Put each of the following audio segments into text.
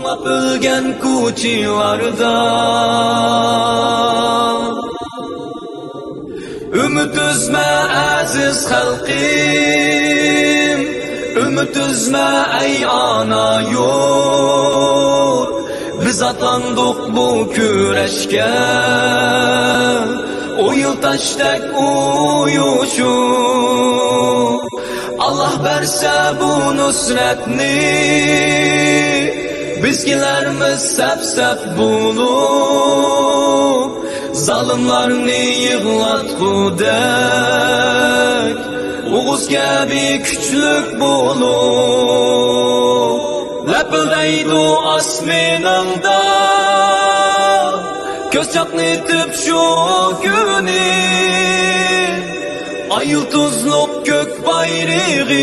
Ağlap ölgen koçilarda Ümit üzme aziz halqim Ümit üzme ey ana yurt Biz atlandık bu küreşke O yıl taştak uyuşup Allah verse bu nusretni Bizgilerimiz sep bulup Zalimlarını yığlatgudek Uğuz gibi küçlük bulup Lepildeydu asminanda Göz çaknetip şu günü Ay yıldızlık gök bayrağım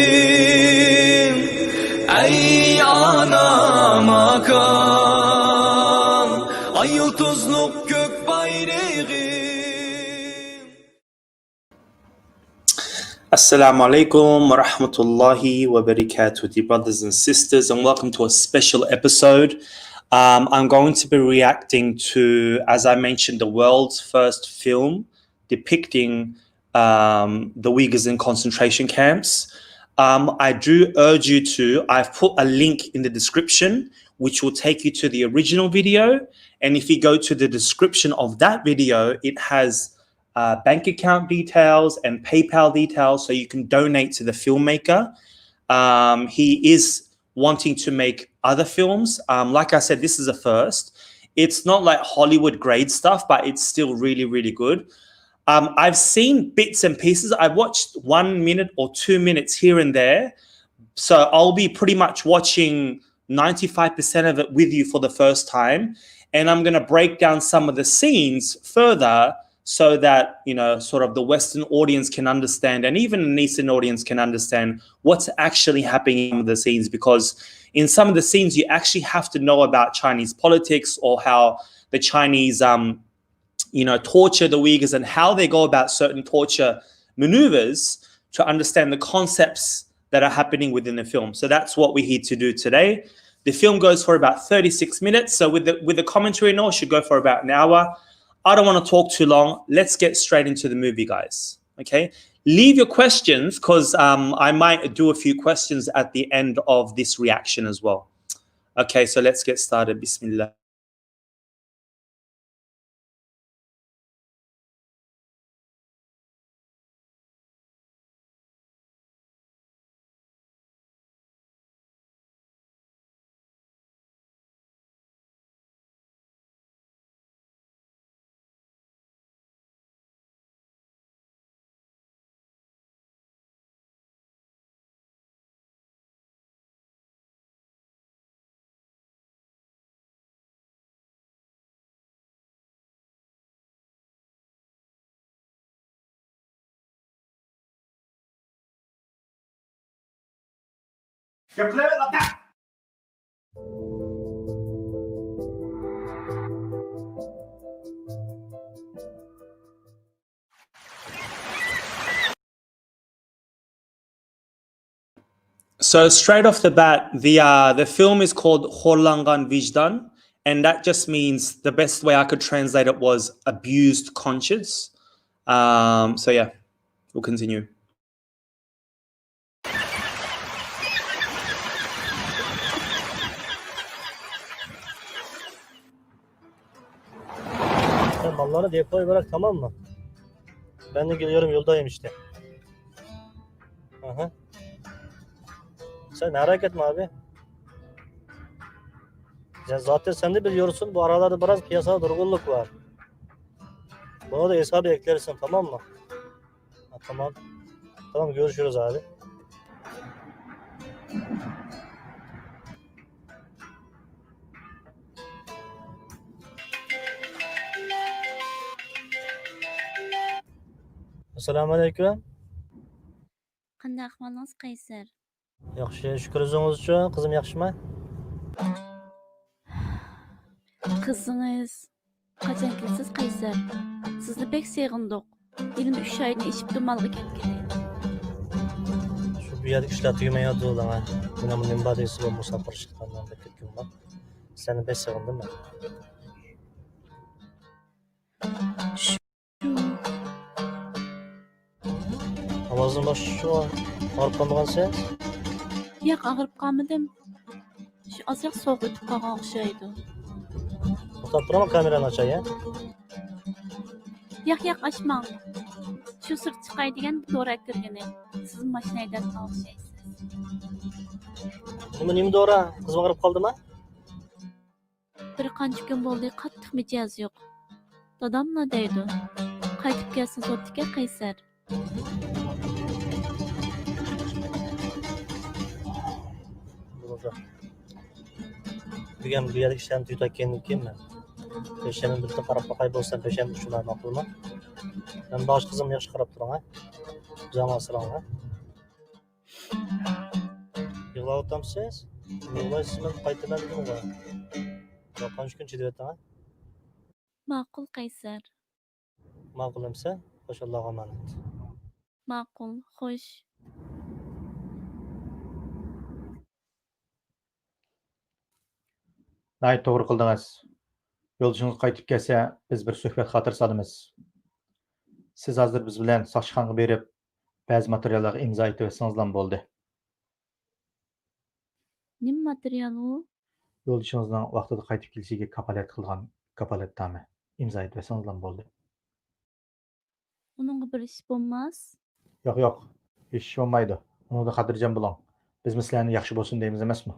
Ey ana makam Ay yıldızlık gök bayrağım Assalamu alaikum wa rahmatullahi wa barakatuh, dear brothers and sisters, and welcome to a special episode. I'm going to be reacting to, as I mentioned, the world's first film depicting the Uyghurs in concentration camps. I do urge you to, I've put a link in the description which will take you to the original video, and if you go to the description of that video, it has bank account details and PayPal details so you can donate to the filmmaker. He is wanting to make other films. Like I said, this is a first. It's not like Hollywood grade stuff, but it's still really, really good. I've seen bits and pieces. I've watched 1 minute or 2 minutes here and there. So I'll be pretty much watching 95% of it with you for the first time. And I'm going to break down some of the scenes further so that, you know, sort of the Western audience can understand, and even an Eastern audience can understand what's actually happening in the scenes. Because in some of the scenes, you actually have to know about Chinese politics or how the Chinese, torture the Uyghurs and how they go about certain torture maneuvers to understand the concepts that are happening within the film. So that's what we're here to do today. The film goes for about 36 minutes. So with the commentary and all, it should go for about an hour. I don't want to talk too long. Let's get straight into the movie, guys. Okay. Leave your questions because I might do a few questions at the end of this reaction as well. Okay, so let's get started. Bismillah. So straight off the bat, the film is called Horlangan Vijdan, and that just means, the best way I could translate it was abused conscience. So yeah, we'll continue. Malları depoya bırak, tamam mı? Ben de geliyorum, yoldayım işte. Aha. Sen merak etme abi. Ya zaten sen de biliyorsun, bu aralarda biraz piyasada durgunluk var. Buna da hesabı eklersin, tamam mı? Ha, tamam. Tamam, görüşürüz abi. Assalomu alaykum. Qanday ahvolingiz, Qaysar? Yaxshi, shukr, o'zingiz uchun. Qizim yaxshimi? Qizingiz qachon kelsiz, Qaysar? Sizni pek seg'indik. Elimda 3 oyni ishib dumalga ketgan edi. Shu bu yerda ishlar tugamayotdi ular. Mana bundan badisi va musafir chiqqandan ketgan bor. Seni 5 sığındım mı? Şu Namazın başı şu an. Ağrıp kalmagan sen. yo'q ag'rib qolmadim. Shu ozroq sovuq o'tib qolgan o'xshaydi. Tutab turaman kamerani açay ya. Yo'q ochmang. Shu sirt chiqay degan to'g'ri kirgani. Siz mashina haydab o'xshaysiz. Nima doğru? Kızım ağrıp kaldı mı? Bir qancha kun bo'ldi qattiq mijoz yo'q. Dadamla deydi. Qaytib kelsin sotdika qaysar. Burada. Bugün bu yerlik işlerini tüyüt ekkenlik kim mi? Peşemin birlikte qarab bakay bolsan peşemin şunlar maqul mu? Ben baş kızım yaxşı qarab turan ha. Cama sıran ha. Yığlab otamsız? Yığlaysiz ben qaytadan dedim o. Ya qancha kun chidab etding ha? Ma'qul qaysar. Maqul emsa, xo'sh Allohga omonat. Ma'qul, xo'sh. Nayt to'g'ri qildingiz. Yo'ldoshingiz qaytib kelsa, biz bir suhbat xotir solamiz. Siz hozir biz bilan soqchixonaga berib, ba'zi materiallarga imzo etib etsangiz bo'ldi. Nim material u? Yo'ldoshingizni vaqtida qaytib kelishiga kafolat qilgan kafolatnoma imzo etib etsangiz bo'ldi. Uningga bir ish bo'lmas. Yo'q, ish bo'lmaydi. Uni xotirjam bo'ling. Biz sizlarni yaxshi bo'lsin deymiz emasmi?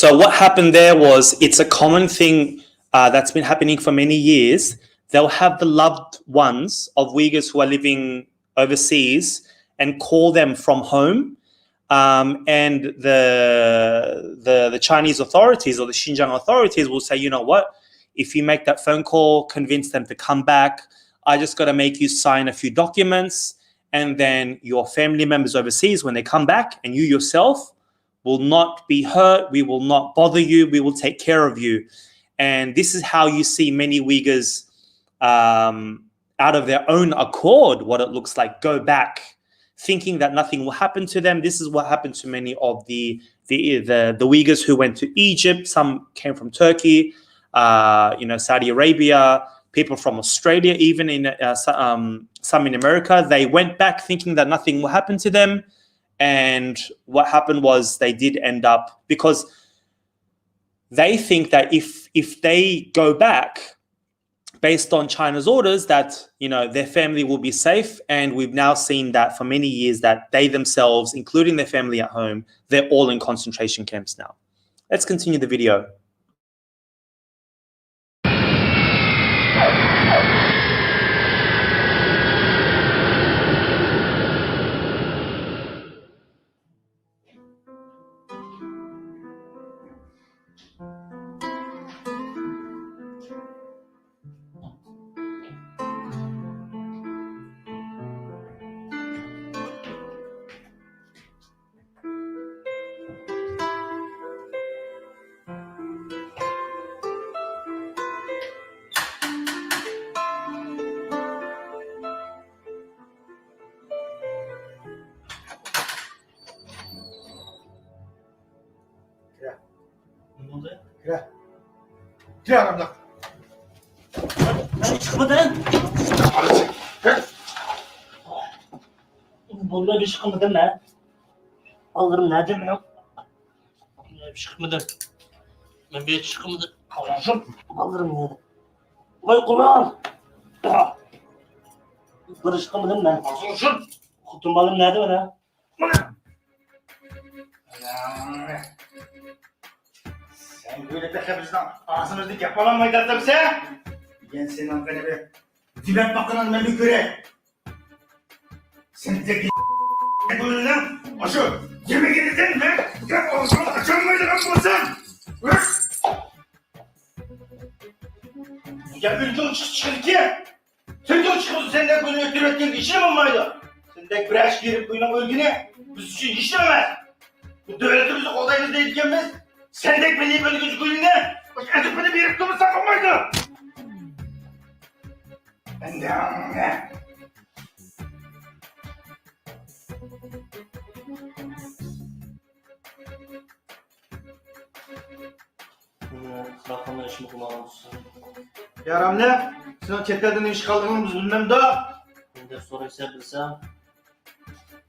So what happened there was, it's a common thing that's been happening for many years. They'll have the loved ones of Uyghurs who are living overseas and call them from home. And the Chinese authorities or the Xinjiang authorities will say, you know what, if you make that phone call, convince them to come back, I just got to make you sign a few documents, and then your family members overseas, when they come back, and you yourself will not be hurt, we will not bother you, we will take care of you. And this is how you see many Uyghurs out of their own accord, what it looks like, go back thinking that nothing will happen to them. This is what happened to many of the Uyghurs who went to Egypt. Some came from Turkey, Saudi Arabia, people from Australia, even in some in America. They went back thinking that nothing will happen to them. And what happened was they did end up, because they think that if they go back based on China's orders, that their family will be safe. And we've now seen that for many years that they themselves, including their family at home, they're all in concentration camps now. Let's continue the video. Ne oldu? Gel aramda. Çıkmadan. Bunda bir çıkmadan ne? Alırım nerede mi yok? Bir çıkmadan. Ben bir çıkmadan. Alırım nerede? Vay kulağım. Bir çıkmadan ne? Nasılsın? Kutum balım nerede bana? Sen böyle tekebizden ağzımızda yapalanmayı da tabi sen. Ben senin hanımefendi be. Tibet bakınan ben bir göre. Sen de böyle lan. Aşı. Yemek yedin mi? Gel ağzını açamaydı lan bu sen. Ya bir yol çıkışın ki. Sen yol çıkıyorsun senden böyle ötürettiğin işin mi olmaydı? Senden bir aşk girip buyunan ölgüne biz için işlemez. Bu devletimizi kolayımız değilken biz. Sen de beni böyle gücü kuyunne. Edip beni bir yere durursak olmaydı. Ben de anne. Rakamda işimi kullanmışsın. Yaramla, sen çetelden iş kaldığını bilmem de. Ben de soraysa bilsem.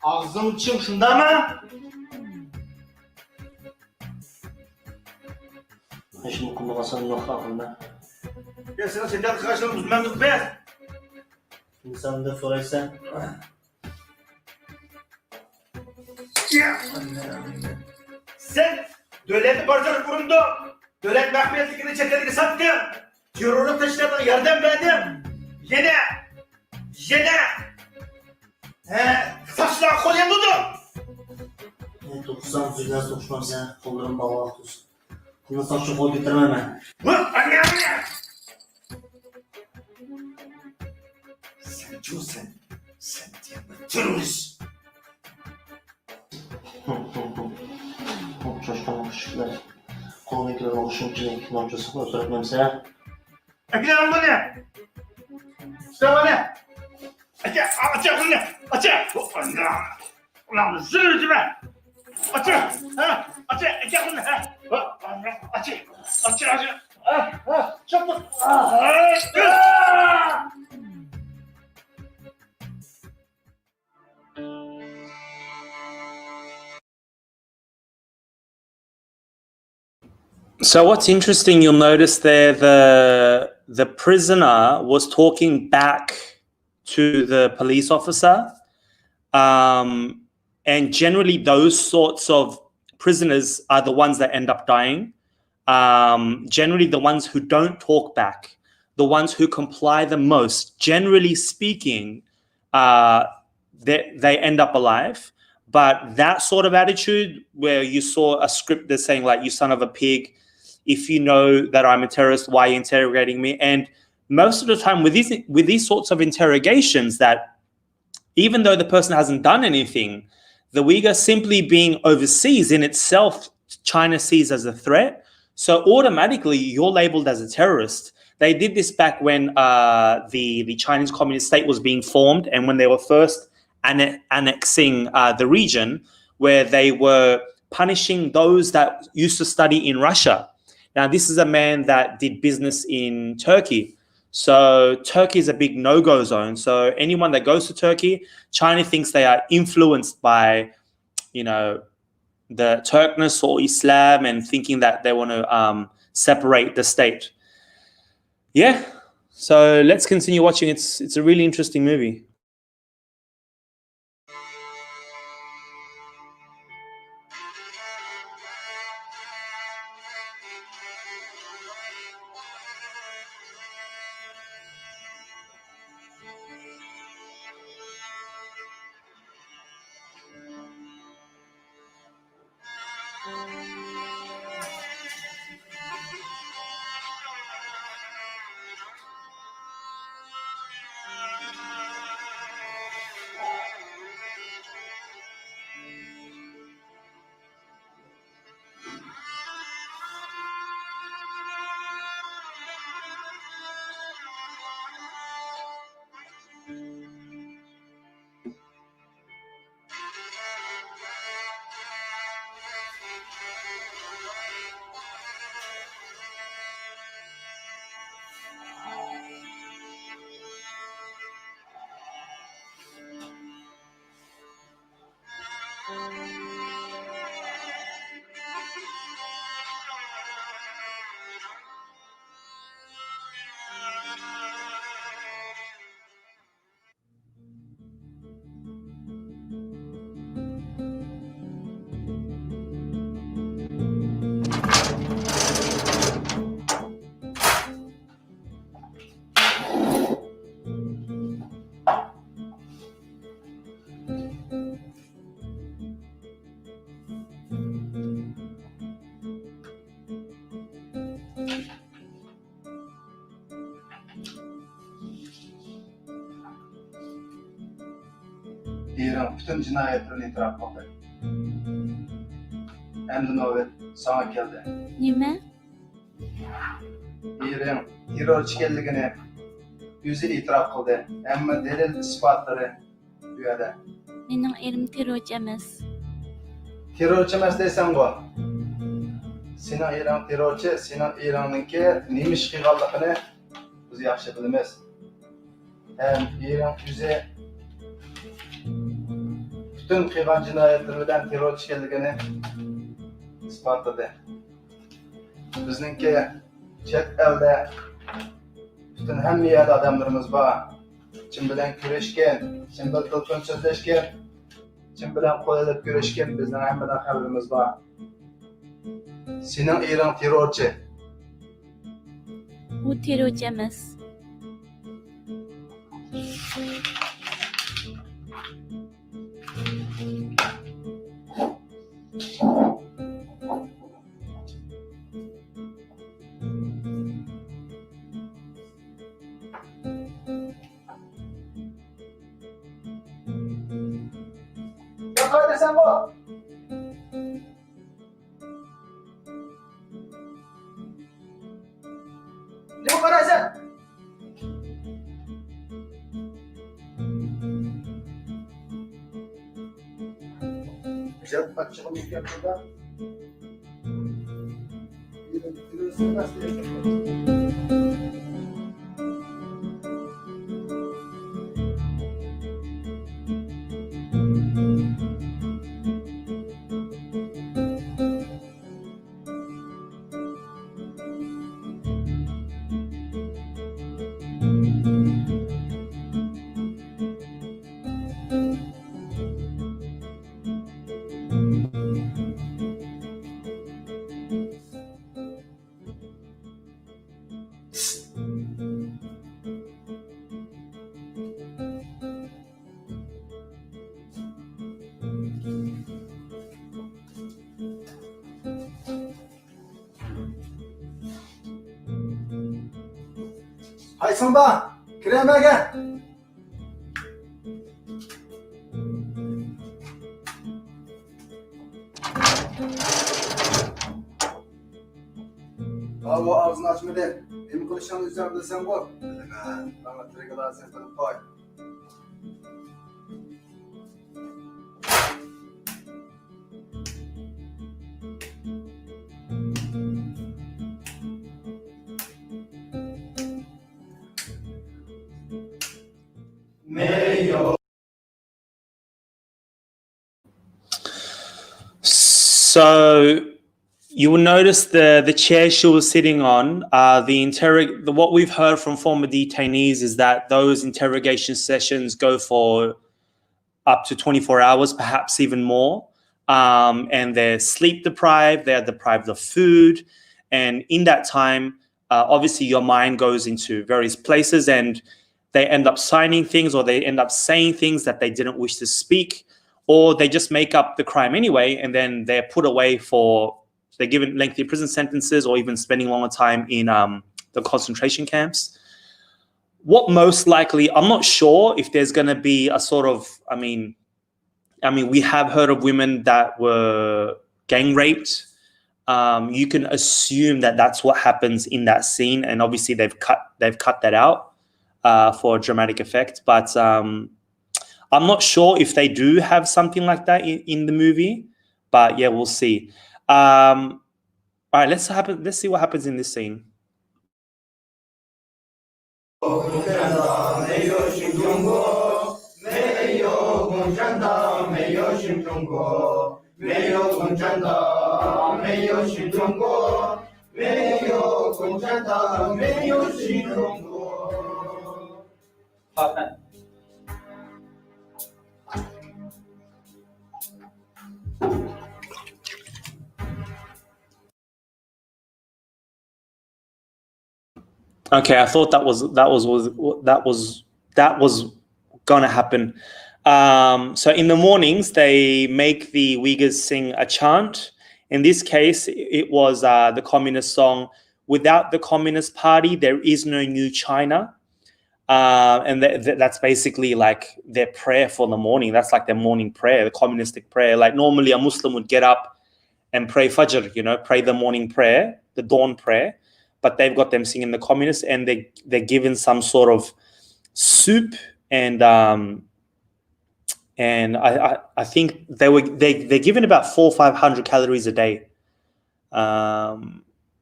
Ağzım için şunda mı? İşimi kullanmasam yok aklımda. Ya sen çetel karşılığını bilmem de be. İnsan da soraysa. Sen devleti barcılık kurumdu. Devlet mahfiyetlikini çetelini sattın. Terörü taşlarına yardım verdin. Yine. Saçlar kolyen tutun. Ne dokursam züller sokuşmam sen. Kollarım bağlı tutsun. Bundan sonra şu kol getirmem ben. Anne. Sen kimsin? Sen diye terörist. Çoşkan kışıklar. Kolundakiler oluşum için namcası var. Öğretmem sen. Eklerim bu ne? Sıra ne? Aç bunu ne? Aç. Ulan zırhıcı be. Aç. Aç. Ekle bunu ne? Aç. Çabuk. So what's interesting, you'll notice there the prisoner was talking back to the police officer, and generally those sorts of prisoners are the ones that end up dying. Generally, the ones who don't talk back, the ones who comply the most, generally speaking, they end up alive. But that sort of attitude where you saw a script that's saying like, you son of a pig, if you know that I'm a terrorist, why are you interrogating me? And most of the time with these sorts of interrogations, that even though the person hasn't done anything, the Uyghur simply being overseas in itself, China sees as a threat. So automatically you're labeled as a terrorist. They did this back when the Chinese Communist state was being formed, and when they were first annexing the region, where they were punishing those that used to study in Russia. Now, this is a man that did business in Turkey. So Turkey is a big no-go zone. So anyone that goes to Turkey, China thinks they are influenced by, the Turkness or Islam, and thinking that they want to separate the state. Yeah. So let's continue watching. It's a really interesting movie. İran bütün cinayetlerini itiraf kıldı. Endi nöbet sana geldi. Nima? İran terörçü ekanligini yüzü itiraf kıldı. Ama delil ispatlari bu yerda. Mening erim terrorchi emas. Terrorchi emas deysan-ku. Sening erang terrorchi, sening erangniki nima ish qilganligini biz yaxshi bilamiz. Hem erang o'zi bütün qilgan jinoyatlari bilan terrorchi ekanligini isbotladi. Bizningki chet elda bütün hamma yerda odamlarimiz bor. Kim bilan kurashgan, kim bilan telefon so'zlashgan, kim bilan qo'llanib kurashgan bizning hammadan xabarimiz bor. Sening erang terrorchi. U terrorchi emas. Yapma desem bu. Ne bu kadar sen? Güzel açığım yıkıyor burada. Yürüsün nasıl Haysan ba, kiremege. Bu ağzını açmadı. Emin konuşan üzerinde sen bu. Bana triggerlar sen tanıp koy. So you will notice the chair she was sitting on. What we've heard from former detainees is that those interrogation sessions go for up to 24 hours, perhaps even more. And they're sleep deprived, they're deprived of food. And in that time, obviously your mind goes into various places and they end up signing things or they end up saying things that they didn't wish to speak, or they just make up the crime anyway, and then they're put away they're given lengthy prison sentences or even spending longer time in the concentration camps. What most likely, I'm not sure if there's going to be a sort of, I mean, we have heard of women that were gang raped. You can assume that that's what happens in that scene, and obviously they've cut that out for dramatic effect. But I'm not sure if they do have something like that in the movie. But yeah, we'll see. All right, let's see what happens in this scene. Okay, I thought that was gonna happen. So in the mornings, they make the Uyghurs sing a chant. In this case, it was the communist song, "Without the Communist Party, there is no new China." And that's basically like their prayer for the morning. That's like their morning prayer, the communistic prayer. Like normally a Muslim would get up and pray Fajr, pray the morning prayer, the dawn prayer. But they've got them singing the communists, and they're given some sort of soup and and I think they're given about 400-500 calories a day.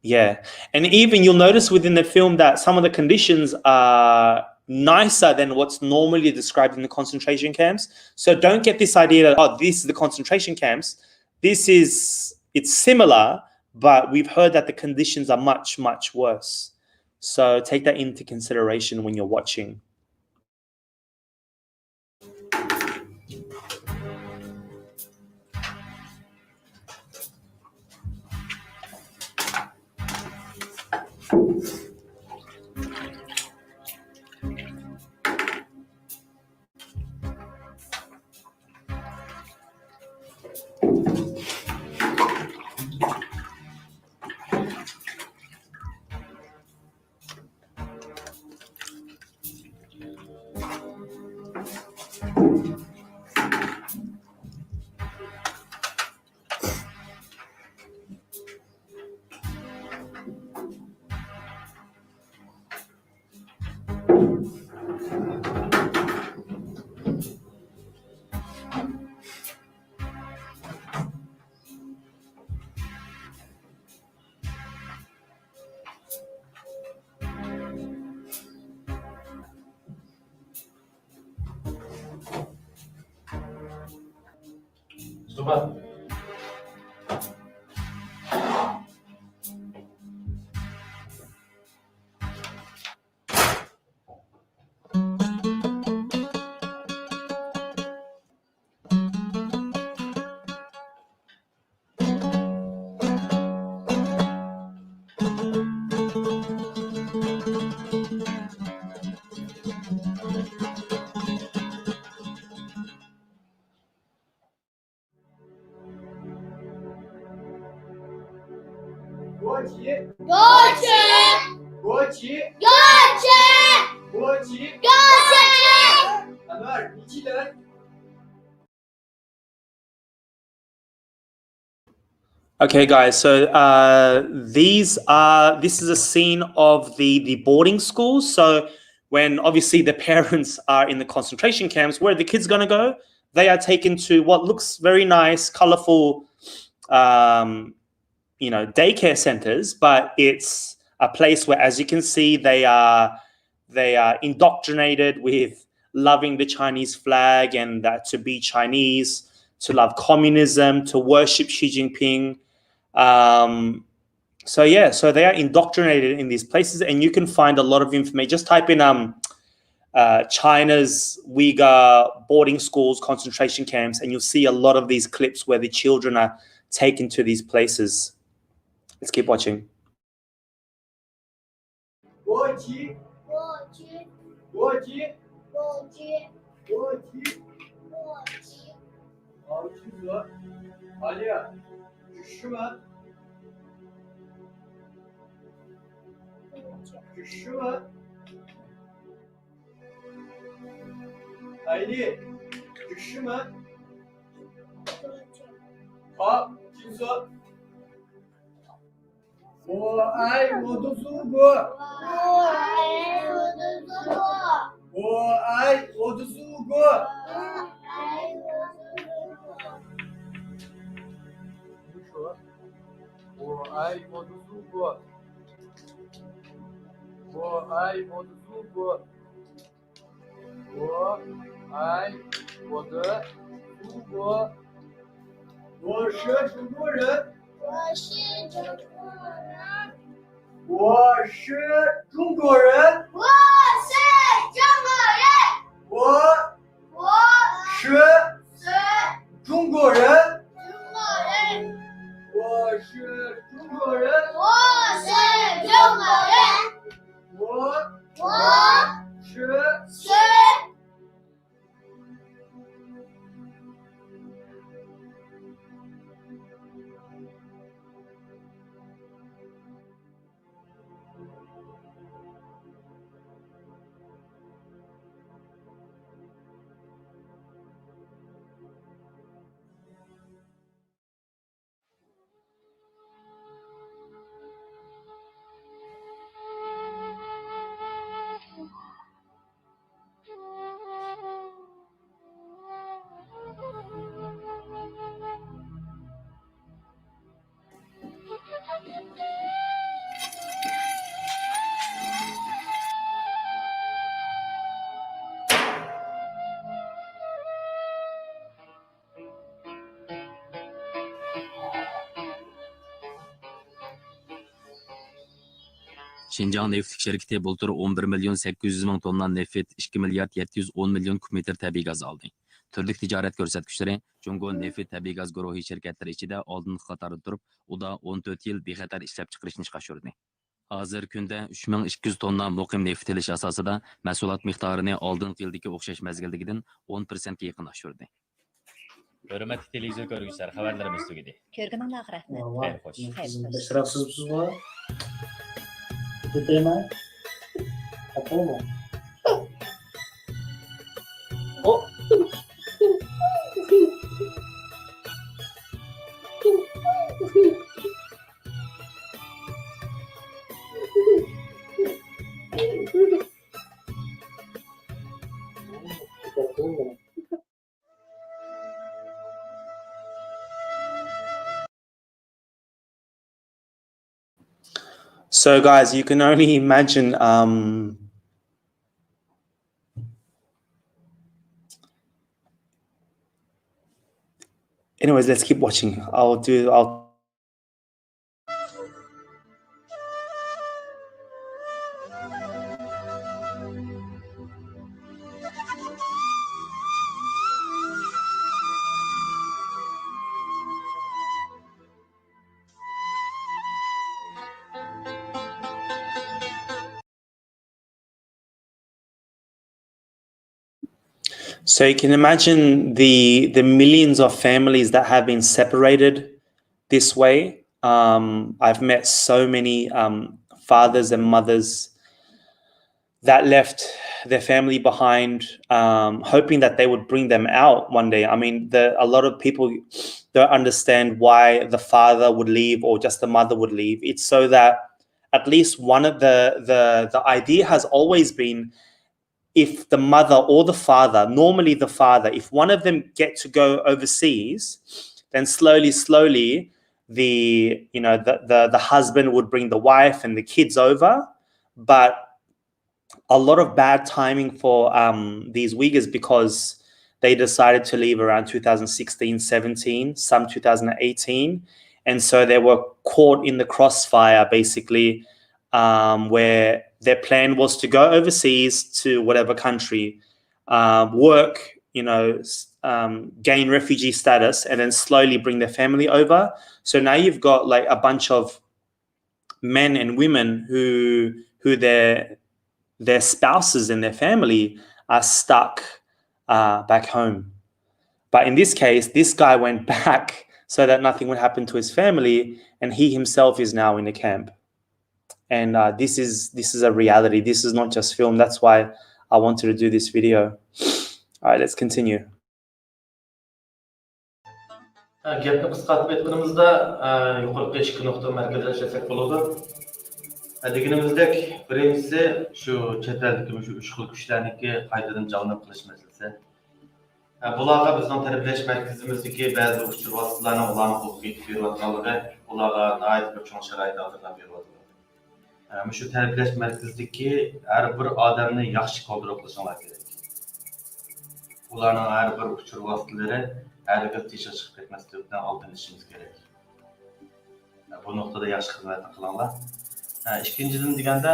Yeah, and even you'll notice within the film that some of the conditions are nicer than what's normally described in the concentration camps. So don't get this idea that, oh, this is the concentration camps. It's similar, but we've heard that the conditions are much, much worse. So take that into consideration when you're watching. Mustafa. Okay, guys. So this is a scene of the boarding schools. So when obviously the parents are in the concentration camps, where are the kids gonna go? They are taken to what looks very nice, colorful, daycare centers, but it's a place where, as you can see, they are indoctrinated with loving the Chinese flag and to be Chinese, to love communism, to worship Xi Jinping. So they are indoctrinated in these places, and you can find a lot of information. Just type in China's Uyghur boarding schools, concentration camps, and you'll see a lot of these clips where the children are taken to these places. Let's keep watching. Şinjan Neftlik şirketi bultur 11 milyon 800 ming tonna neft, 2 milyard 710 milyon kub metr tabiiy gaz aldı. Türlük ticaret ko'rsatkichleri Jungo neft tabiiy gaz guruhi şirketlari ichida oldingi qatorda turib, u da 14 yil bexatar ishlab chiqarishni ishga oshirdi. Hozir kunda 3200 tonna muqim neft ilish asosida mahsulot miqdorini oldingi yildagi o'xshash mazgildagidan 10% ga yaqin oshirdi. Hurmatli televizor ko'ruvchilar, xabarlarimiz tugadi. Ko'rganinglarga rahmat. Vay, Xayr, xo'sh. İsrafsızsınız var. Tutayım ha. Yapalım mı? Oh. So, guys, you can only imagine. Anyways, let's keep watching. I'll. So you can imagine the millions of families that have been separated this way. I've met so many fathers and mothers that left their family behind, hoping that they would bring them out one day. I mean, a lot of people don't understand why the father would leave or just the mother would leave. It's so that at least one of the idea has always been, if the mother or the father, normally the father, if one of them get to go overseas, then slowly the husband would bring the wife and the kids over. But a lot of bad timing for these Uyghurs, because they decided to leave around 2016, 17, some 2018. And so they were caught in the crossfire, basically, where their plan was to go overseas to whatever country, work, gain refugee status, and then slowly bring their family over. So now you've got like a bunch of men and women who their spouses and their family are stuck back home. But in this case, this guy went back so that nothing would happen to his family, and he himself is now in a camp. And this is a reality. This is not just film. That's why I wanted to do this video. All right, let's continue. Gapni qisqartib aytganimizda yuqorida 2 nuqta markazlashasak bo'ladi. Deganimizdek, birinchisi shu chet eldagi shu 3 xil kuchlarniki qaytadan jonlanib qilish masalasi. Bularga bizning tarbiyalash markazimizdagi ba'zi usul vositalarni ularni qo'lga yetib berayotganligi, ularga nihoyat bir cho'ng sharoit hozirlab beryapti. Shu tarbiyalash markazidagi har bir odamni yaxshi kontrol qilishinglar kerak. Ularning har bir usul vositalari har gal teshib chiqib ketmaslikdan oldinishimiz kerak. Bu nuqtada yaxshi xizmat qilinglar. İkinciden deganda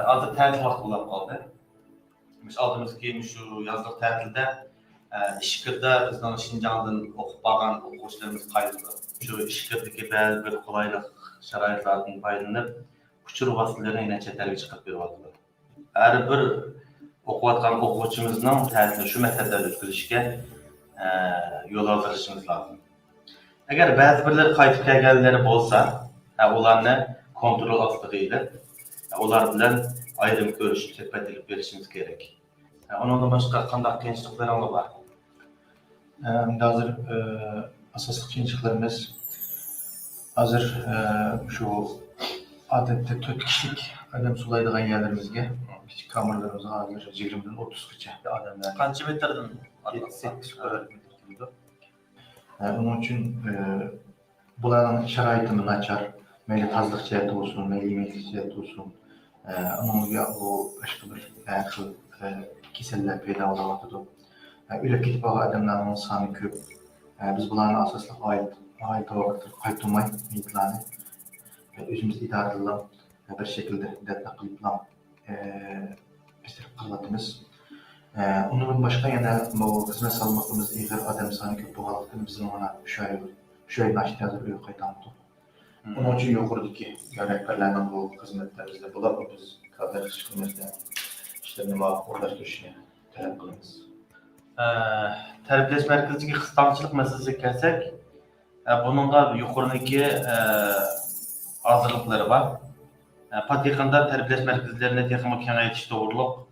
hozir ta'til vaqti bo'lib qoldi. Biz oldimizki shu yozgi ta'tilda ishqirda bizning Şinjandan o'qib qolgan o'quvchilarimiz qaytdi. Shu ishqirdagi ba'zi bir qulaylik sharoitlardan foydalanib, uçur vositalarini yana chet elga chiqarib beryaptilar. Har bir o'qiyotgan o'quvchimizning ta'tilini shu maktablarda o'tkazishga yo'l oldirishimiz lozim. Agar ba'zi birlar qaytib kelganlari bo'lsa, ularni kontrol ostiga ilib, ular bilan ayrim ko'rishib suhbatlashib berishimiz kerak. Undan boshqa qanday qiyinchiliklarimiz bor? Hozir asosiy qiyinchiliklarimiz hozir shu odatda 4 kishilik odam sulaydigan yerlarimizga, kichik kameralarımızga hozir 20 dan 30 gacha odamlar. Qancha metrdan? 8 kvadrat metr keladi. Onun uchun bularning sharoitini nachar, mayli tozlik jihati bo'lsin, mayli yemeklik jihati bo'lsin, unga u boshqa bir xil kasallar paydo bo'lyapti. O'lib ketib qolgan odamlarning soni ko'p. Biz bularni asosli oila qaytarmay, o'zimiz idora qilib, bir şekilde detlak kılıp bitirip kılvatımız. Onun başka yana bu hizmet salmakımız Uyghur adam sani köp boğalıktın bizim ona şöyle naşit yazıp öyle kaytandı. Onun için yukarıdaki görevlerinin bu hizmetlerimizde bular mı biz kadar çıkımızda işlerini orada görüşüne talep kılımız. Terbiyeleş merkezindeki kısıtlamacılık meselesi kelsek, bunun da yukarıdaki hazırlıkları var. Patikanda terbiyeleş merkezlerine texmo kengaytiş doğruluk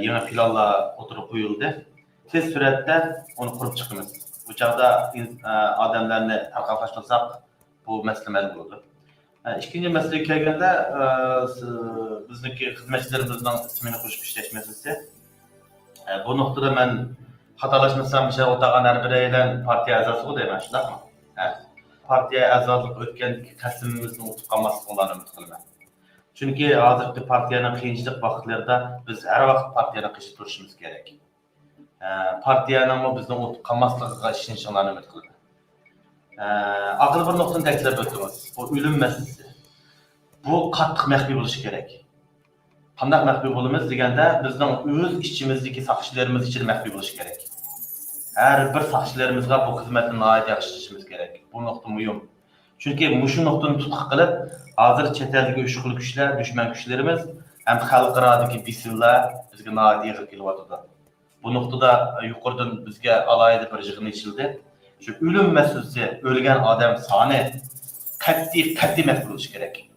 yeni filanla oturup koyuldu. Tez sürette onu kurup çıkımız. Bu çağda adamlarını tarqallaştırsak bu mesele oldu. İkinci meseleye kelgende bizdeki hizmetçilerimizin ismini kurup işleşmesi. Bu noktada ben xatalaşmasam bir şey otağın her bireyle partiye azası bu deyim aşılar mı? Partiye azazlık ötkendeki kəsimimizin utup kalmasını ümit kılmam. Çünkü hazırki partiyanın kıyınçılık vakitlerinde biz her vakit partiyanın kışıp duruşumuz gerek. Partiyanın mı bizden utup kalmaslığı işinşanlarını ümit kılmam. Ağır bir noktanı teklif ötümüz. Bu ölüm meselesi. Bu katlık məhbi buluşu gerek. Qandaq məhbi bulumuz degende bizden öz işçimizdeki sakçılarımız için məhbi buluş gerek. Her bir sakçılarımızga bu hizmetin ait yakıştırışımız gerek. Bu nokta mühim. Çünkü şu noktanı tutkı kılıp hazır çeteldeki uyuşukluk güçler, düşman güçlerimiz hem halkıradaki bisiller bizge ait yığıp kelyapdyr. Bu noktada yukarıdan bizge alayda bir jığın içildi. Şu ölüm meselesi, ölgen adam sani qat'iy məhbi buluş gerek.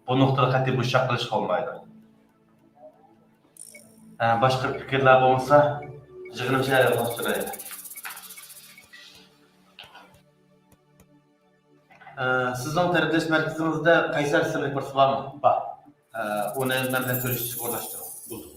Bu noktada qat'iy bu şaqılış olmaydı. Başka fikirler olmasa jığınım şeyler oluşturaydı. Sizin terbiyeleş merkezimizde Kayseri sırrı kursu var mı? Var. Onu benden görüşüp uğraştırın. Buldum.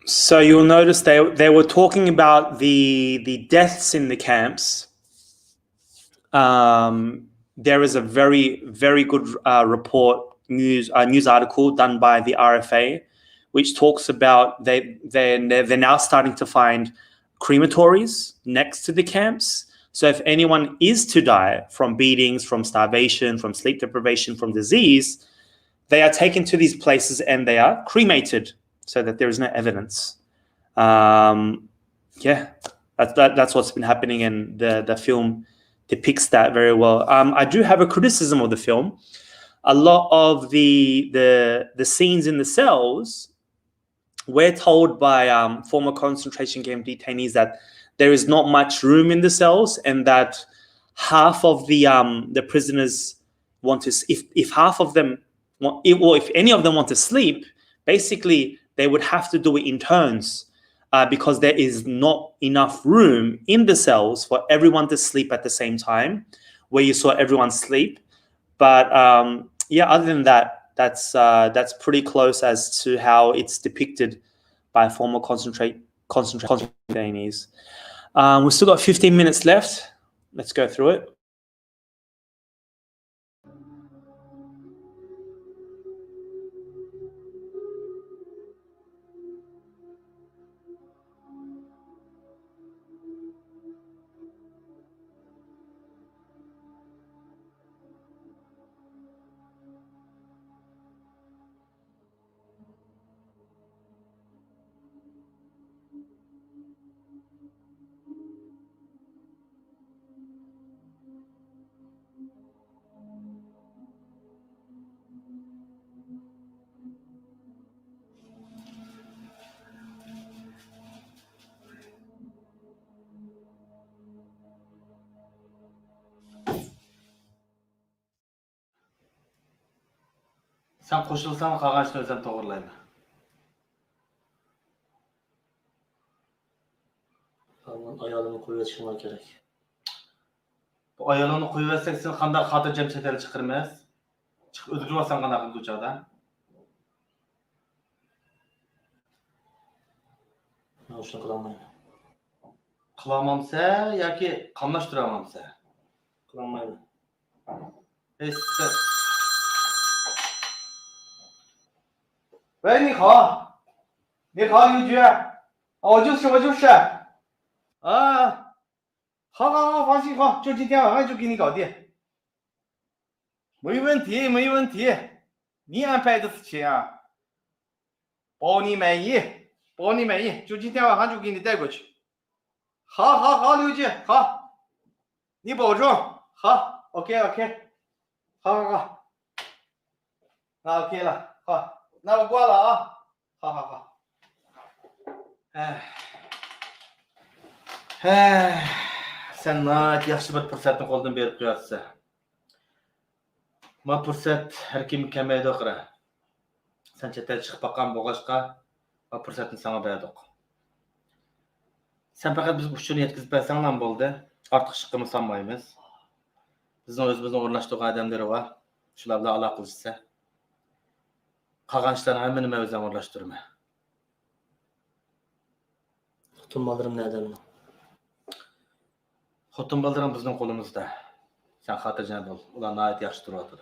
So you'll notice they were talking about the deaths in the camps. There is a very good news article done by the RFA, which talks about they're now starting to find crematories next to the camps. So if anyone is to die from beatings, from starvation, from sleep deprivation, from disease, they are taken to these places and they are cremated so that there is no evidence. That's what's been happening, and the film depicts that very well. I do have a criticism of the film. A lot of the scenes in the cells, we're told by former concentration camp detainees that there is not much room in the cells, and that half of the prisoners want to, if half of them want, if any of them want to sleep, basically they would have to do it in turns, because there is not enough room in the cells for everyone to sleep at the same time, where you saw everyone sleep. But other than that, that's pretty close as to how it's depicted by former concentration detainees. We've still got 15 minutes left. Let's go through it. Sen koşulsan kağaçını özden doğrulayma. Tamam, ayağını koyuverişim gerek. Bu ayağını koyuversek sen qanday xotirjam chetga chiqirmas. Chiqib o'ldirib qanday qildi uchoqdan? Ben şunu kılamayım. Qilamamsa yoki qamlashtiramamsa? Kılamayım.喂，你好，你好，邻居，我就是。啊，好，放心好，就今天晚上就给你搞定，没问题，没问题，你安排的事情啊，包你满意，包你满意，就今天晚上就给你带过去。好，刘姐，好，你保重，好，OK，好，那 OK 了，好，那我挂了啊，好，sen nihoyat yaxshi bir fursatni qo'ldan berib qo'yapsiz. Ma fursat har kim kelmaydi oxiri. Sen chet el chiqib boqqan bo'lg'achqa, ma fursatni sana berdik. Sen faqat biz uchun yetkazib bersanglar bo'ldi. Ortiq chiqqimiz sanmaymiz. Bizning o'zimizning o'rnashtirgan odamlar bor. Shular bilan aloqa qilishsa. Qolgan ishlarni hammani men o'zim o'rnashtirman. Xotin bolalarım nerede benim? Xotin bolalarım bizning qo'limizda. Sen xotirjam bo'l. Ular nihoyat yaxshi turadi.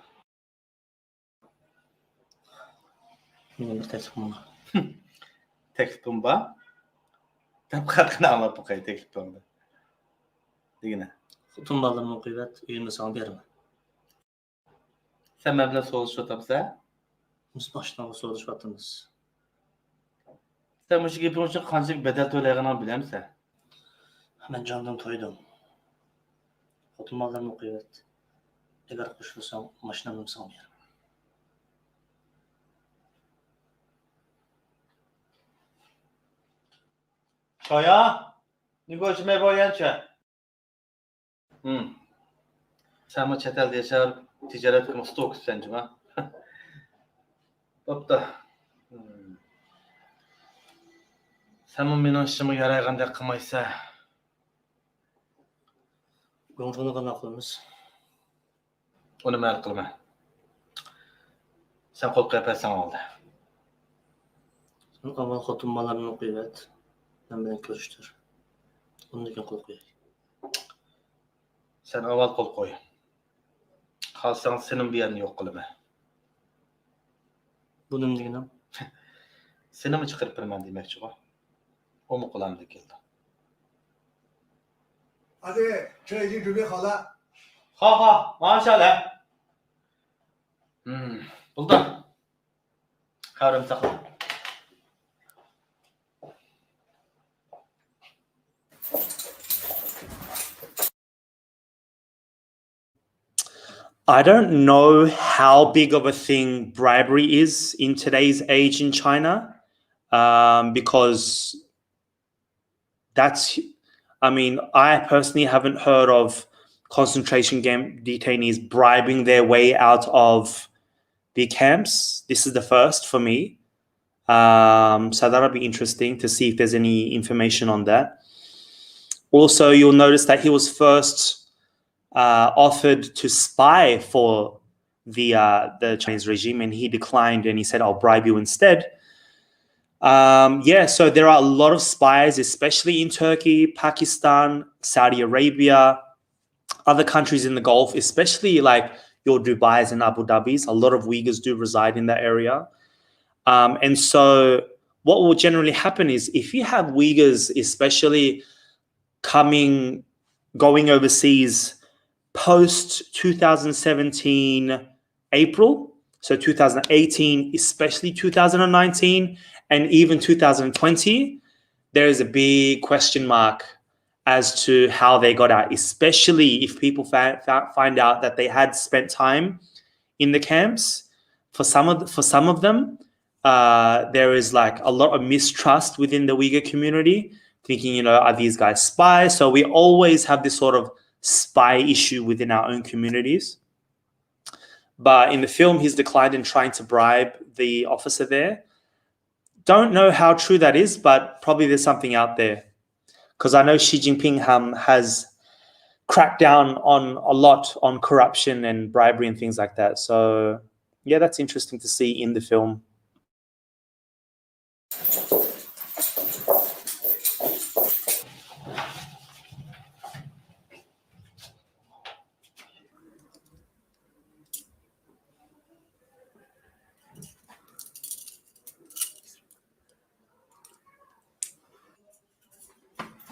Benim bir teklifim var. Teklifim bor. Qanday anlab boqay teklifimni. Degina. Xotin bolalarımın kıyvet, uyumda sana berme. Sen men bilan so'rashib o'tiribsan? Biz baştan so'rashyapmiz. Sen bu gaping uchun qancha bedel to'layotganingni bilamsan? Ben candan toydum. Xotin bolalarımın kıyvet. Eğer qo'shilsam, mashinamni sana berme. Shoya, negochimay bo'lgancha. Sen bu chet elda yashab, tijorat qilib stoksan juma. Bo'pti. Sen mening ishimga yaraygandek qilmaysan. Go'ng'ini qana qilamiz. Uni mal qilma. Sen qo'l qo'yapsan oldi. Sen avval xotin bolalarımın kıyvet. Ben bilan ko'rishtir. Undan keyin qo'l qo'yay. Sen avval qo'l qo'y. Xalsang sening bu yerni yo'q qilaman. Bu nima deganim? Seni mi chiqarib beraman demoqchi bor? O mu qo'lamda keldi? Hadi, çay için准备好了。好，马上下来。buldi. Qavrim saqla. I don't know how big of a thing bribery is in today's age in China, because I personally haven't heard of concentration camp detainees bribing their way out of the camps. This is the first for me. So that'll be interesting to see if there's any information on that. Also, you'll notice that he was first offered to spy for the Chinese regime, and he declined, and he said, "I'll bribe you instead." So there are a lot of spies, especially in Turkey, Pakistan, Saudi Arabia, other countries in the Gulf, especially like your Dubais and Abu Dhabis. A lot of Uyghurs do reside in that area. And so what will generally happen is if you have Uyghurs, especially going overseas post 2017 April, so 2018, especially 2019, and even 2020, there is a big question mark as to how they got out, especially if people find out that they had spent time in the camps. For some of them, there is like a lot of mistrust within the Uyghur community, thinking, are these guys spies? So we always have this sort of spy issue within our own communities. But in the film, he's declined in trying to bribe the officer there. Don't know how true that is, but probably there's something out there. Because I know Xi Jinping has cracked down on a lot on corruption and bribery and things like that. So yeah, that's interesting to see in the film.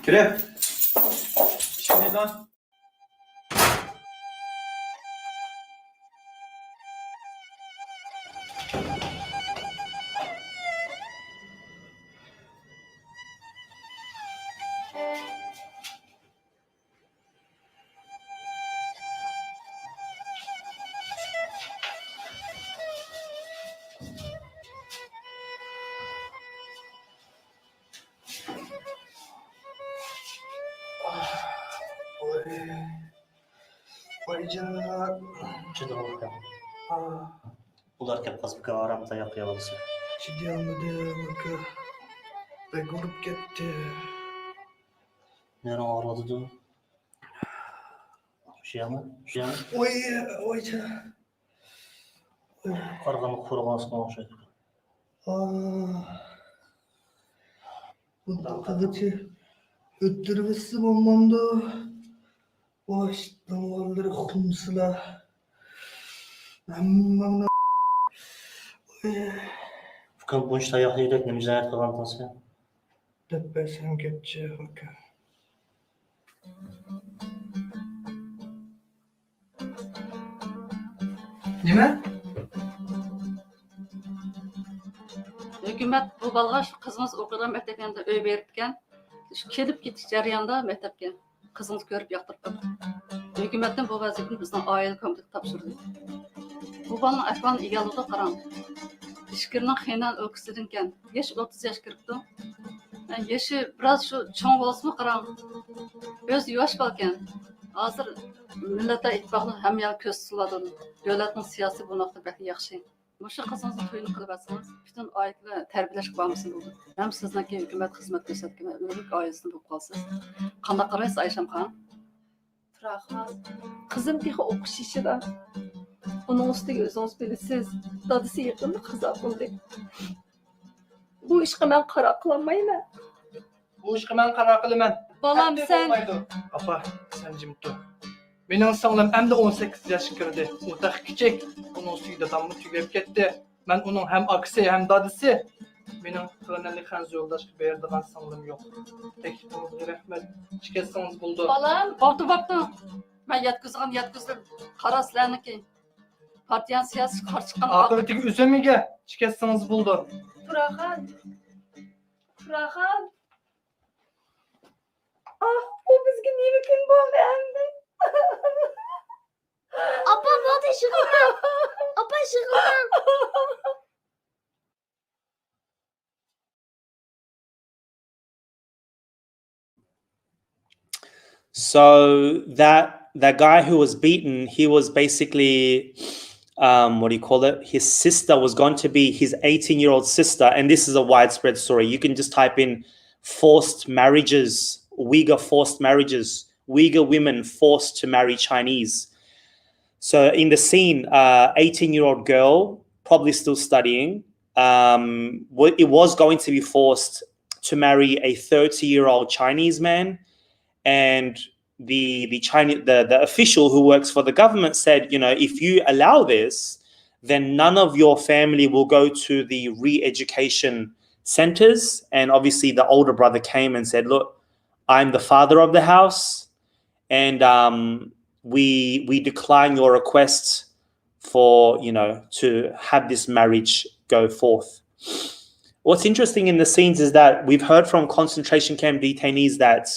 Kirib. Pardon. Voy canına. Ular kep qazib aramda yoqya bo'lsa. Chidayolmadim aka. Bek urib ketdi. Nera og'ridi? Shu yermi? Voy canına. Qarg'ani qo'rg'onsiga o'xshaydi. Bunaqagacha o'ttiribsiz bo'lmamda. Boshdan o'ldirib xumsizlar. Hammani Ukam buncha tayoq yeydik, nima jinoyat qilgan sen? deb bersam ketchi aka. Nima? Hökumət bu balğa şu qızınız oxuyan məktəbində öy veribkən, şu kelib getiş jarayanda məktəbə qızınız görüb yaxtırıb qapdı. Hökumətdən bu vəzifəni bizdən ailə komiteti tapşırdı. Bu balın əhvalını egalıqda qaran. İşkirinin xeynan öksüdün kən, yaş 30 yaş kiribdi. Yaşı biraz şu çoğ bolsunmu qaran. Öz yuvaş balkən. Hazır millətə ittifaqlı həm yer köz suladı. Dövlətin siyasi bunaqda bəkli yaxşı. Muşu qızınızın toyunu qılıb atsanız, bütün ailə tərbiyələşib qalmasın oldu. Həm sizniki hökumət xizmət göstərkən ölük ailəsini bulub qalsınız. Qandaq qaraysiz Ayşəm xanım? Turaxan, qızım texi oxuş işida. Onun üstüge özünüz bilisiz, dadısı yaqında qaza bo'ldi. Bu ishga men qara qilmayman. Bu ishga men qara qilaman. Balam sen Apa, sen jim tur. Mening singlim endi 18 yoshga kirdi. U tax kichik. Uning suyida damni tugab ketdi. Men uning ham akasi ham dadisi. Mening qonunli xanz yo'ldashga beradigan singlim yo'q. Teklifingizga rahmat. Chikatsangiz bo'ldi. balam Baptı. Ben yatkızdım. Qaraslarniki. Partiyan siyasi qarşı çıxan Aqibatiga o'zimiga chikatsangiz bo'ldi. Turaxan. Turaxan. Ah, bu bizga nima kun bo'ldi endi? Apa, bo'ldi shig'ildan. Apa, shig'ildan. So that guy who was beaten, he was basically what do you call it? His sister was going to be his 18-year-old sister, and this is a widespread story. You can just type in forced marriages, Uyghur forced marriages, Uyghur women forced to marry Chinese. So in the scene, 18-year-old girl, probably still studying, it was going to be forced to marry a 30-year-old Chinese man. And the official who works for the government said, you know, if you allow this, then none of your family will go to the re-education centers. And obviously the older brother came and said, look, I'm the father of the house, and we decline your request for, you know, to have this marriage go forth. What's interesting in the scenes is that we've heard from concentration camp detainees that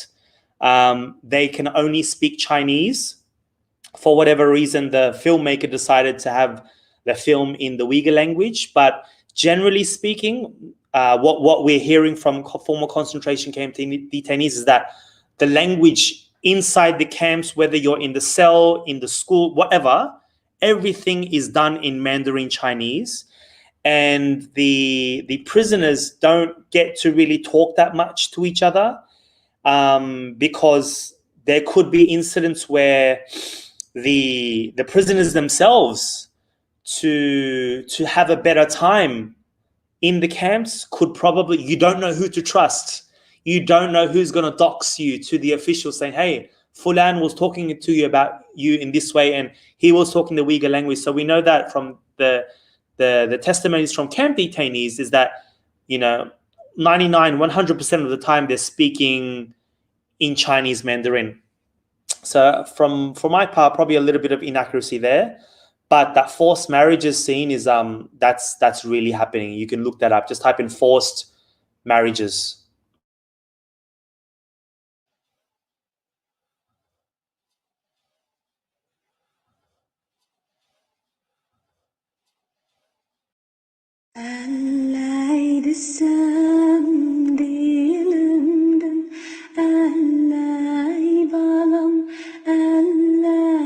they can only speak Chinese. For whatever reason, the filmmaker decided to have the film in the Uyghur language. But generally speaking, what we're hearing from former concentration camp detainees is that the language inside the camps, whether you're in the cell, in the school, whatever, everything is done in Mandarin Chinese. And the prisoners don't get to really talk that much to each other. Because there could be incidents where the prisoners themselves, to have a better time in the camps, could probably, you don't know who to trust. You don't know who's going to dox you to the officials saying, hey, Fulan was talking to you about you in this way, and he was talking the Uyghur language. So we know that from the testimonies from camp detainees is that, you know, 100% of the time they're speaking in Chinese Mandarin. So for my part, probably a little bit of inaccuracy there, but that forced marriages scene is that's really happening. You can look that up. Just type in forced marriages. Allay desem dilimden, allay balam, allay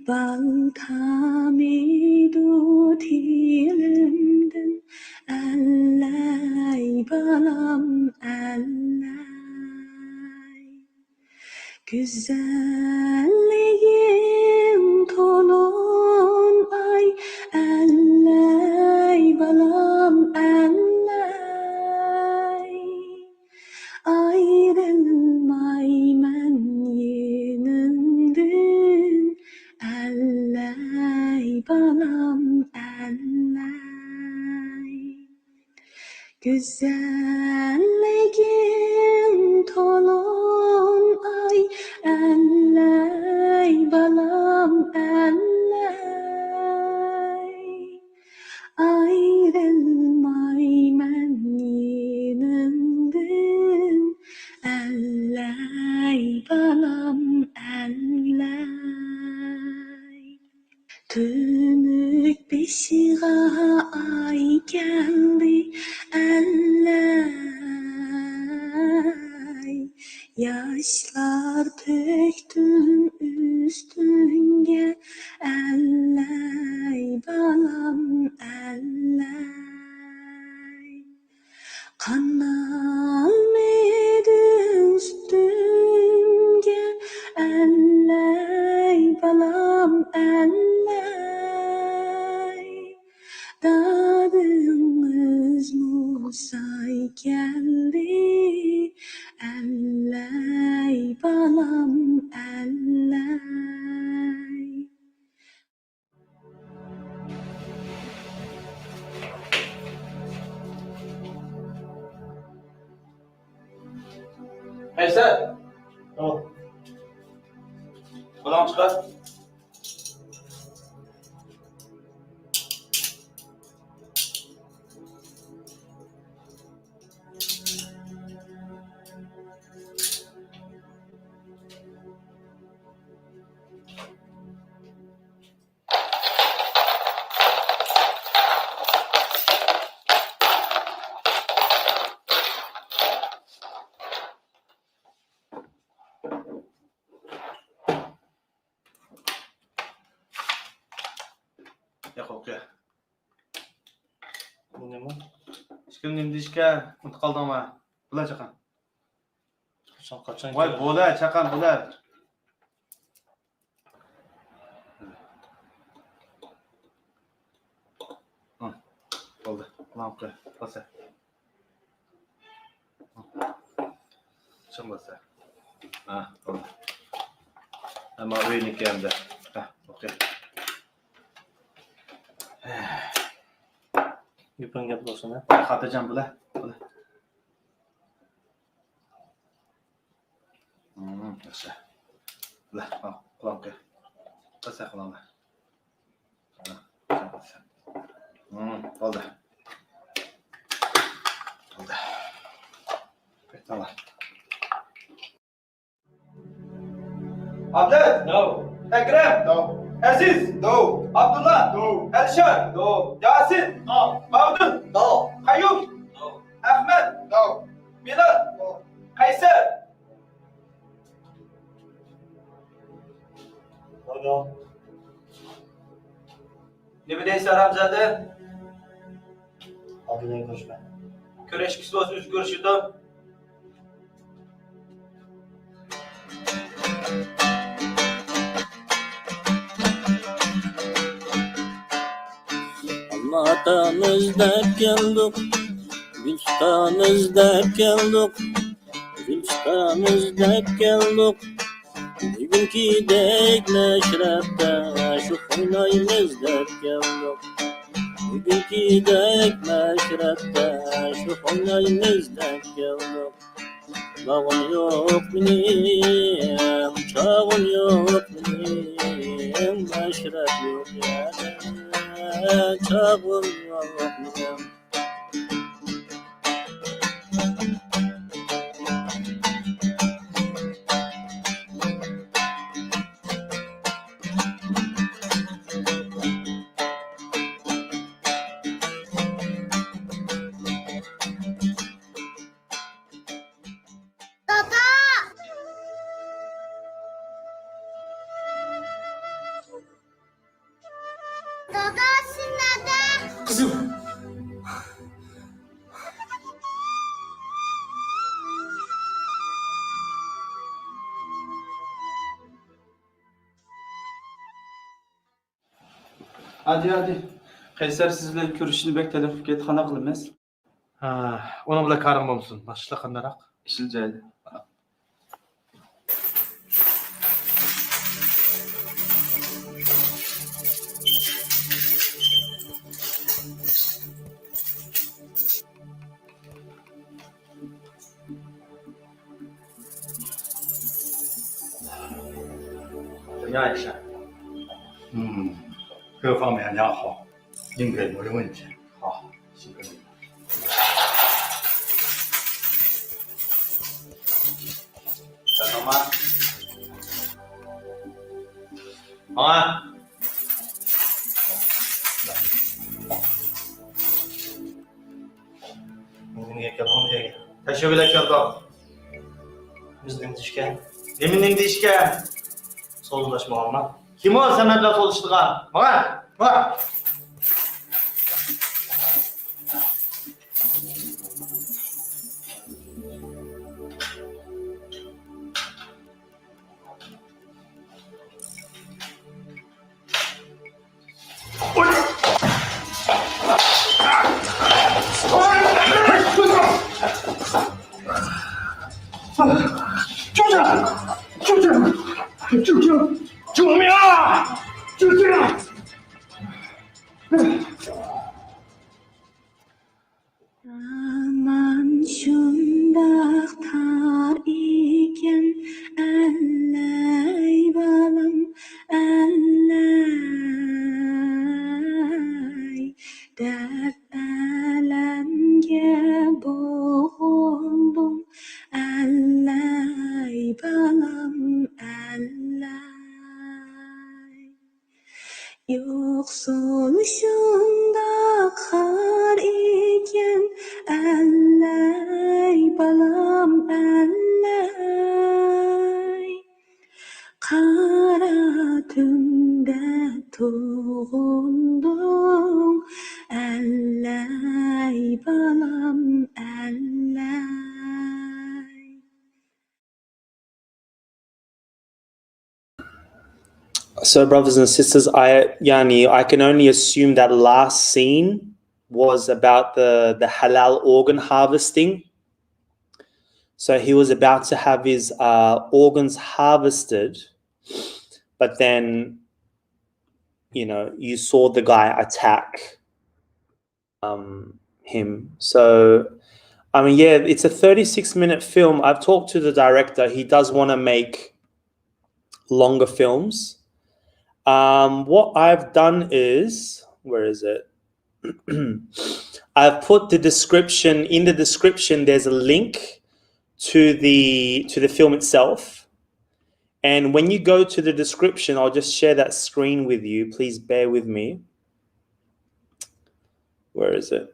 bal tamidu dilimden, allay balam, allay. Güzelliğin tolun ay, elley balam elley. Ayrılmay men yenimdin, elley balam elley. Güzelliğin tolun ay, elley balam elley. Ayrılmay men yenimdin, elley balam elley. Tünük beşiğe ay geldi, elley. Yaşlar töktüm üstünge, elley balam elley. Kanalmedi üstümge, elley balam elley. Dadınız Musa'y geldi, elley balam elley. Neyse. Tamam. Buradan çıkar. Yo'q, oka. Nima? Hech kim nima deyishga unutib qoldingmi? Bular chaqan. Qachon Voy, bo'lar, chaqan bo'lar. Bo'ldi. Ulan oka, bo'lsa. Chim bo'lsa. Ha, bo'ldi. Ammo o'yiniki hamda. Ha, oka. Yupun gap bo'lsin, ha? Xotirjam bo'lar. Bo'lar. Yaxshi. Bo'lar, quloqqa. Bo'lsa quloqqa. Bo'ldi. Bo'ldi. Tamam. Abdul? No. Ekrem? No. Aziz? No. Abdullah? No. Elşar? No. Yasin? No. Mavdun? No. Kayyum? No. Ahmet? No. Bilal? No. Kayser? No. Ne bileyse Ramzade? Adından konuşma. Köreşkisi olsun, üst görüşürdüm. Allah'tan izlep geldik, Gülstan izlep geldik, Gülstan izlep geldik. Bugünkü dek meşrepte şu oynayın izlep geldik. Bugünkü dek meşrepte şu oynayın izlep geldik. Dağım yok benim, çağım yok benim, meşrep yok yerde, çağım yok benim. Kızım. Hadi. Kayser sizle görüşünü bekledim. Git kana kılmaz. Ha, onun bilan karın bolsun. Başla qandarak? İşil caydı. Ya Aisha，各方面良好，应该没有问题。好，谢谢你。小张妈，好啊。Nimaga kelmoqda? Tashviqlar keldi. Bizning ishga. Nemening ishga? So'zlashmoqmi? Kim o sen bilan so'zlashdigan? Mana.救命啊！救命！ Aman şundak tar iken allay balam allay dert alamga boğuldum allay balam allay yoksul şundak har iken allay balam allay qara tunda tug'uldum allay balam allay. So, brothers and sisters, I can only assume that last scene was about the halal organ harvesting. So he was about to have his organs harvested, but then, you saw the guy attack him. So, it's a 36-minute film. I've talked to the director. He does want to make longer films. What I've done is, where is it? I've put the description. In the description, there's a link to the film itself. And when you go to the description, I'll just share that screen with you. Please bear with me. Where is it?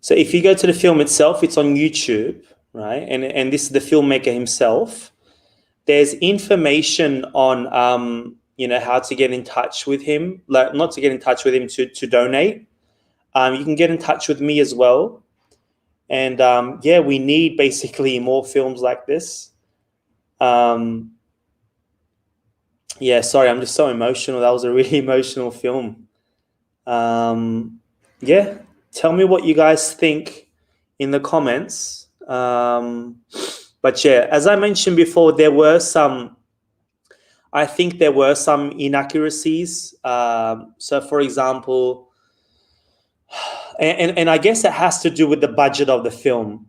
So if you go to the film itself, it's on YouTube, right? And this is the filmmaker himself. There's information on, how to get in touch with him, like not to get in touch with him, to donate. You can get in touch with me as well. And we need basically more films like this. Sorry, I'm just so emotional. That was a really emotional film. Tell me what you guys think in the comments. But as I mentioned before, I think there were some inaccuracies. So for example, and I guess it has to do with the budget of the film,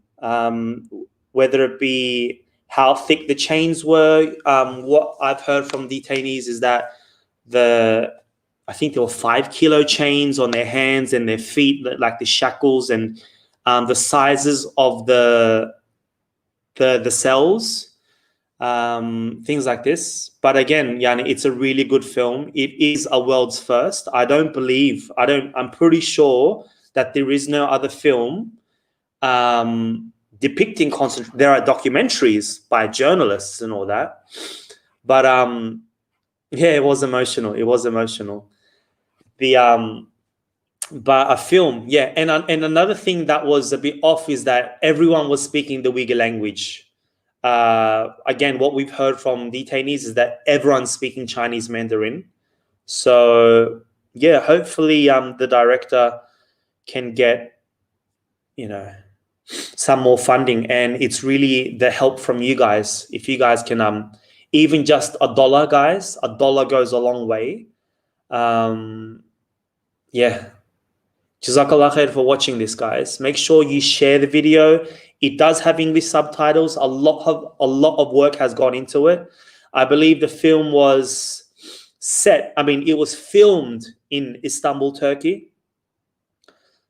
whether it be how thick the chains were. What I've heard from detainees is that I think there were 5 kilo chains on their hands and their feet, like the shackles, and the sizes of the cells, things like this. But again, Yani, it's a really good film. It is a world's first. I'm pretty sure that there is no other film depicting concentration. There are documentaries by journalists and all that, but yeah, it was emotional. It was emotional. But a film, yeah. And another thing that was a bit off is that everyone was speaking the Uyghur language. Again, what we've heard from detainees is that everyone's speaking Chinese Mandarin. So yeah, hopefully the director can get, some more funding, and it's really the help from you guys. If you guys can, even just $1, guys, $1 goes a long way. Yeah. Jazakallah khair for watching this, guys. Make sure you share the video. It does have English subtitles. A lot of work has gone into it. I believe the film was it was filmed in Istanbul, Turkey.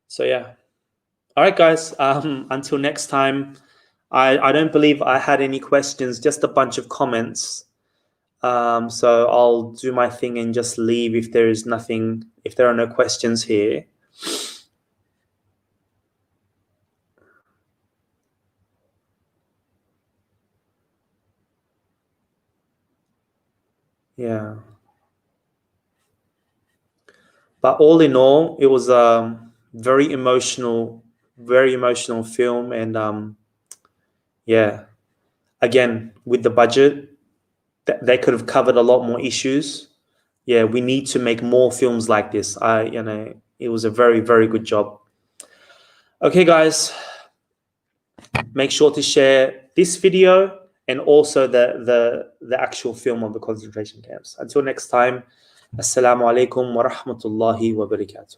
So yeah. All right, guys. Until next time. I don't believe I had any questions, just a bunch of comments. So I'll do my thing and just leave if there are no questions here. Yeah. But all in all, it was a very emotional film. And yeah, again, with the budget, they could have covered a lot more issues. Yeah, we need to make more films like this. It was a very, very good job. Okay, guys, make sure to share this video and also the actual film of the concentration camps. Until next time, Assalamu alaikum wa rahmatullahi wa barakatuh.